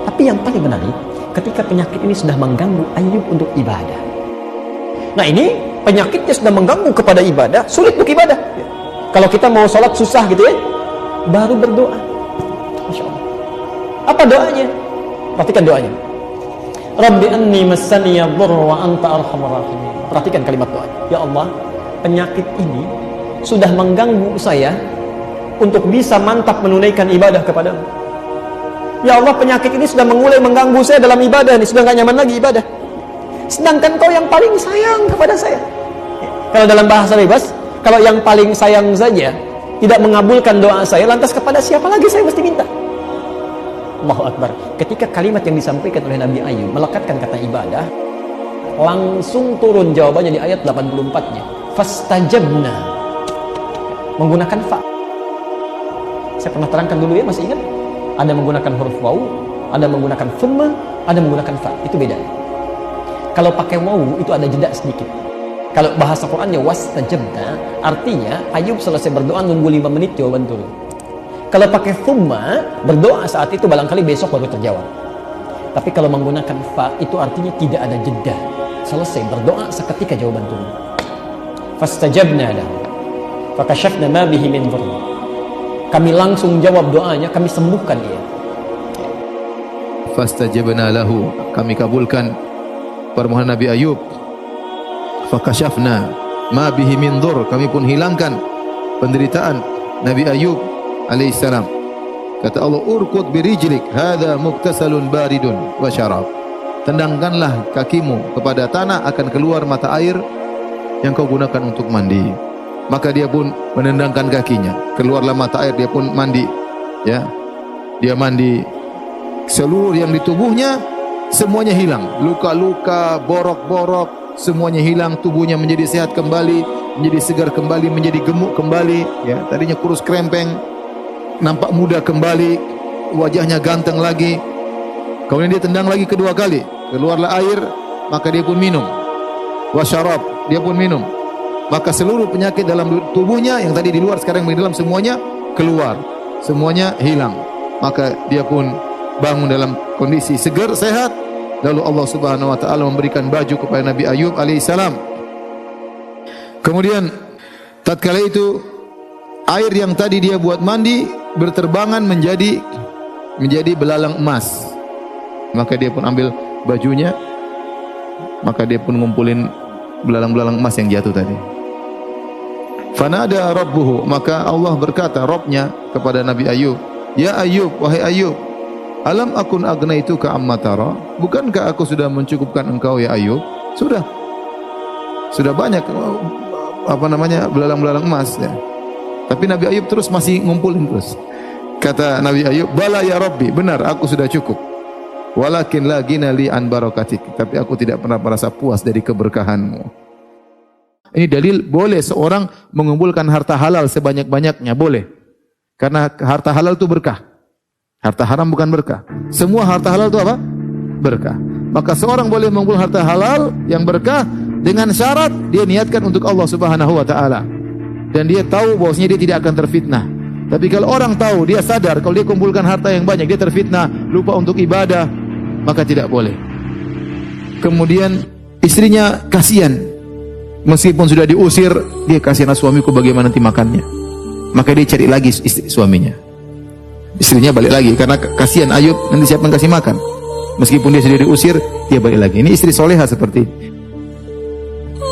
Tapi yang paling menarik, ketika penyakit ini sudah mengganggu Ayub untuk ibadah. Nah ini penyakitnya sudah mengganggu kepada ibadah, sulit untuk ibadah. Kalau kita mau sholat susah gitu ya, baru berdoa. Masya Allah. Apa doanya? Perhatikan doanya. Rabbi anni massani yadhurru wa anta arhamur rahimin. Perhatikan kalimat doa. Ya Allah, penyakit ini sudah mengganggu saya untuk bisa mantap menunaikan ibadah kepadamu. Ya Allah, penyakit ini sudah mulai mengganggu saya dalam ibadah nih, sudah gak nyaman lagi ibadah. Sedangkan kau yang paling sayang kepada saya. Kalau dalam bahasa bebas, kalau yang paling sayang saja tidak mengabulkan doa saya, lantas kepada siapa lagi saya mesti minta? Allahu Akbar. Ketika kalimat yang disampaikan oleh Nabi Ayub melekatkan kata ibadah, langsung turun jawabannya di ayat 84-nya. Fastajabna. Menggunakan fa. Saya pernah terangkan dulu ya, masih ingat? Ada menggunakan huruf waw, ada menggunakan thumma, ada menggunakan fa. Itu beda. Kalau pakai waw itu ada jeda sedikit. Kalau bahasa Qur'annya wastajabna, artinya Ayub selesai berdoa nunggu 5 menit jawaban turun. Kalau pakai thumma, berdoa saat itu barangkali besok baru terjawab. Tapi kalau menggunakan fa, itu artinya tidak ada jeda. Selesai berdoa seketika jawaban turun. Fastajabna lahu fakashafna ma bihi min dhurr. Kami langsung jawab doanya, kami sembuhkan dia. Fastajabna lahu, kami kabulkan permohonan Nabi Ayub. Fakashafna ma bihi min dhurr, kami pun hilangkan penderitaan Nabi Ayub alaihissalam. Kata Allah, urkud birijlik hadza muktasalun baridun wa syarab. Tendangkanlah kakimu kepada tanah, akan keluar mata air yang kau gunakan untuk mandi. Maka dia pun menendangkan kakinya, keluarlah mata air, dia pun mandi. Ya, dia mandi. Seluruh yang di tubuhnya semuanya hilang, luka-luka, borok-borok, semuanya hilang. Tubuhnya menjadi sehat kembali, menjadi segar kembali, menjadi gemuk kembali. Ya, tadinya kurus krempeng, nampak muda kembali, wajahnya ganteng lagi. Kemudian dia tendang lagi kedua kali, keluarlah air, maka dia pun minum. Wasyarab, dia pun minum. Maka seluruh penyakit dalam tubuhnya yang tadi di luar sekarang di dalam semuanya keluar, semuanya hilang. Maka dia pun bangun dalam kondisi segar, sehat. Lalu Allah Subhanahu wa taala memberikan baju kepada Nabi Ayub alaihissalam. Kemudian tatkala itu air yang tadi dia buat mandi berterbangan menjadi belalang emas. Maka dia pun ambil bajunya, maka dia pun ngumpulin belalang-belalang emas yang jatuh tadi. Fanada rabbuhu, maka Allah berkata, Rabbnya kepada Nabi Ayub, Ya Ayub, wahai Ayub, alam akun agnaituka amma tara? Bukankah aku sudah mencukupkan engkau ya Ayub? Sudah banyak belalang-belalang emas ya. Tapi Nabi Ayub terus masih ngumpulin terus. Kata Nabi Ayub, bala ya Rabbi, benar aku sudah cukup. Walakin la ghina li an barakatik, tapi aku tidak pernah merasa puas dari keberkahanmu. Ini dalil boleh seorang mengumpulkan harta halal sebanyak-banyaknya, boleh. Karena harta halal itu berkah. Harta haram bukan berkah. Semua harta halal itu apa? Berkah. Maka seorang boleh mengumpulkan harta halal yang berkah dengan syarat dia niatkan untuk Allah Subhanahu wa taala. Dan dia tahu bahwasanya dia tidak akan terfitnah. Tapi kalau orang tahu, dia sadar kalau dia kumpulkan harta yang banyak, dia terfitnah, lupa untuk ibadah, maka tidak boleh. Kemudian istrinya kasihan. Meskipun sudah diusir, dia kasihan, suamiku bagaimana nanti makannya. Maka dia cari lagi suaminya. Istrinya balik lagi karena kasihan Ayub, nanti siapa yang kasih makan. Meskipun dia sudah diusir, dia balik lagi. Ini istri soleha seperti ini.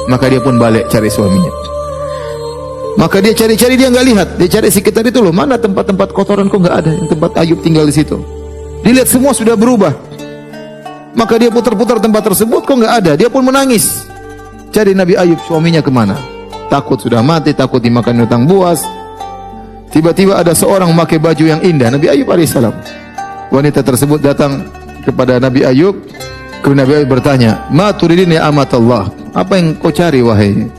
Maka dia pun balik cari suaminya. Maka dia cari-cari, dia nggak lihat. Dia cari sekitar itu loh, mana tempat-tempat kotoran kok nggak ada. Yang tempat Ayub tinggal di situ. Dilihat semua sudah berubah. Maka dia putar-putar tempat tersebut, kok nggak ada. Dia pun menangis. Cari Nabi Ayub, suaminya kemana? Takut sudah mati, takut dimakan binatang buas. Tiba-tiba ada seorang memakai baju yang indah, Nabi Ayub alaihissalam. Wanita tersebut datang kepada Nabi Ayub. Kemudian Nabi Ayub bertanya, Ma turidin ya amat Allah? Apa yang kau cari wahai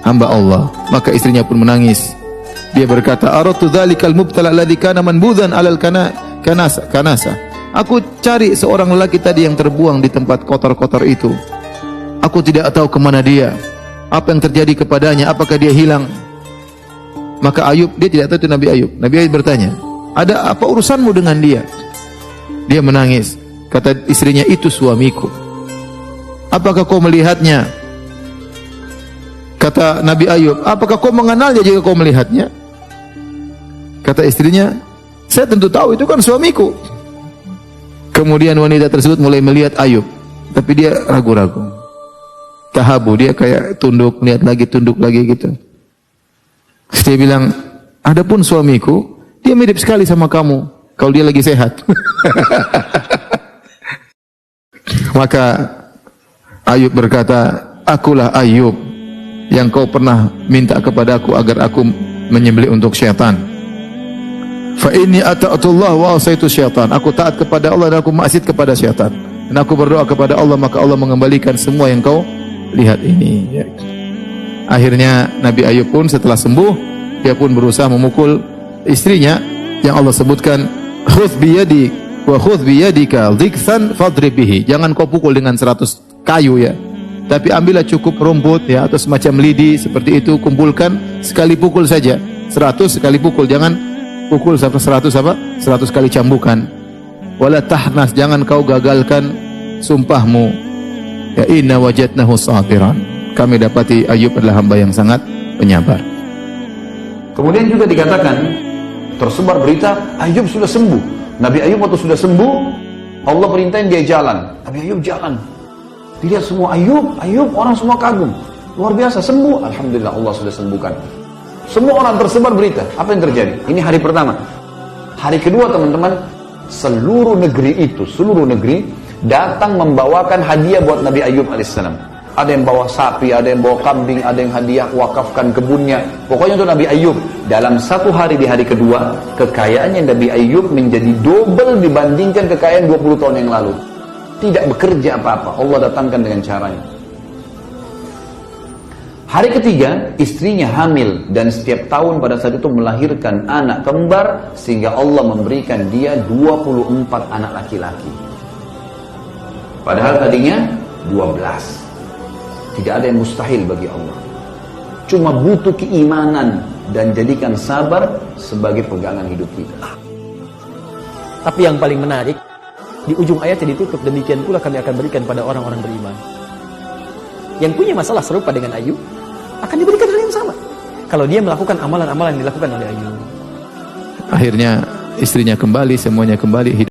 hamba Allah? Maka istrinya pun menangis. Dia berkata, Aratu dzalikal mubtala alladzi kana manbudhan alal kanasa. Aku cari seorang lelaki tadi yang terbuang di tempat kotor-kotor itu. Aku tidak tahu kemana dia. Apa yang terjadi kepadanya? Apakah dia hilang? Maka Ayub, dia tidak tahu itu Nabi Ayub. Nabi Ayub bertanya, ada apa urusanmu dengan dia? Dia menangis. Kata istrinya, itu suamiku. Apakah kau melihatnya? Kata Nabi Ayub, apakah kau mengenalnya jika kau melihatnya? Kata istrinya, saya tentu tahu, itu kan suamiku. Kemudian wanita tersebut mulai melihat Ayub, tapi dia ragu-ragu. Tahabu, dia kayak tunduk, lihat lagi, tunduk lagi gitu. Dia bilang, adapun suamiku, dia mirip sekali sama kamu, kalau dia lagi sehat. Maka Ayub berkata, akulah Ayub yang kau pernah minta kepadaku agar aku menyembelih untuk syaitan. Fa inni ata'atullah wa asaitu syaitan. Aku taat kepada Allah dan aku maksiat kepada syaitan. Dan aku berdoa kepada Allah, maka Allah mengembalikan semua yang kau lihat ini. Akhirnya Nabi Ayub pun setelah sembuh, dia pun berusaha memukul istrinya yang Allah sebutkan, khudh biyadi wa khudh biyadika dhiksan fadrib bihi. Jangan kau pukul dengan 100 kayu ya, tapi ambillah cukup rumput ya atau semacam lidi seperti itu, kumpulkan, sekali pukul saja 100 sekali pukul, jangan pukul sampai 100 kali cambukan. Wala tahnas, jangan kau gagalkan sumpahmu. Ya inna wajadnahu sabiran. Kami dapati Ayub adalah hamba yang sangat penyabar. Kemudian juga dikatakan, tersebar berita Ayub sudah sembuh. Nabi Ayub waktu sudah sembuh, Allah perintahin dia jalan. Nabi Ayub jalan. Dilihat semua, Ayub, orang semua kagum. Luar biasa, sembuh. Alhamdulillah, Allah sudah sembuhkan. Semua orang tersebar berita. Apa yang terjadi? Ini hari pertama. Hari kedua, teman-teman, seluruh negeri datang membawakan hadiah buat Nabi Ayub alaihissalam. Ada yang bawa sapi, ada yang bawa kambing, ada yang hadiah wakafkan kebunnya. Pokoknya untuk Nabi Ayub. Dalam satu hari di hari kedua, kekayaannya Nabi Ayub menjadi double dibandingkan kekayaan 20 tahun yang lalu. Tidak bekerja apa-apa, Allah datangkan dengan caranya. Hari ketiga, istrinya hamil dan setiap tahun pada saat itu melahirkan anak kembar sehingga Allah memberikan dia 24 anak laki-laki. Padahal tadinya 12. Tidak ada yang mustahil bagi Allah. Cuma butuh keimanan dan jadikan sabar sebagai pegangan hidup kita. Tapi yang paling menarik, di ujung ayatnya ditutup, demikian pula kami akan berikan pada orang-orang beriman. Yang punya masalah serupa dengan Ayub akan diberikan hal yang sama kalau dia melakukan amalan-amalan yang dilakukan oleh Ayub. Akhirnya istrinya kembali, semuanya kembali hidup.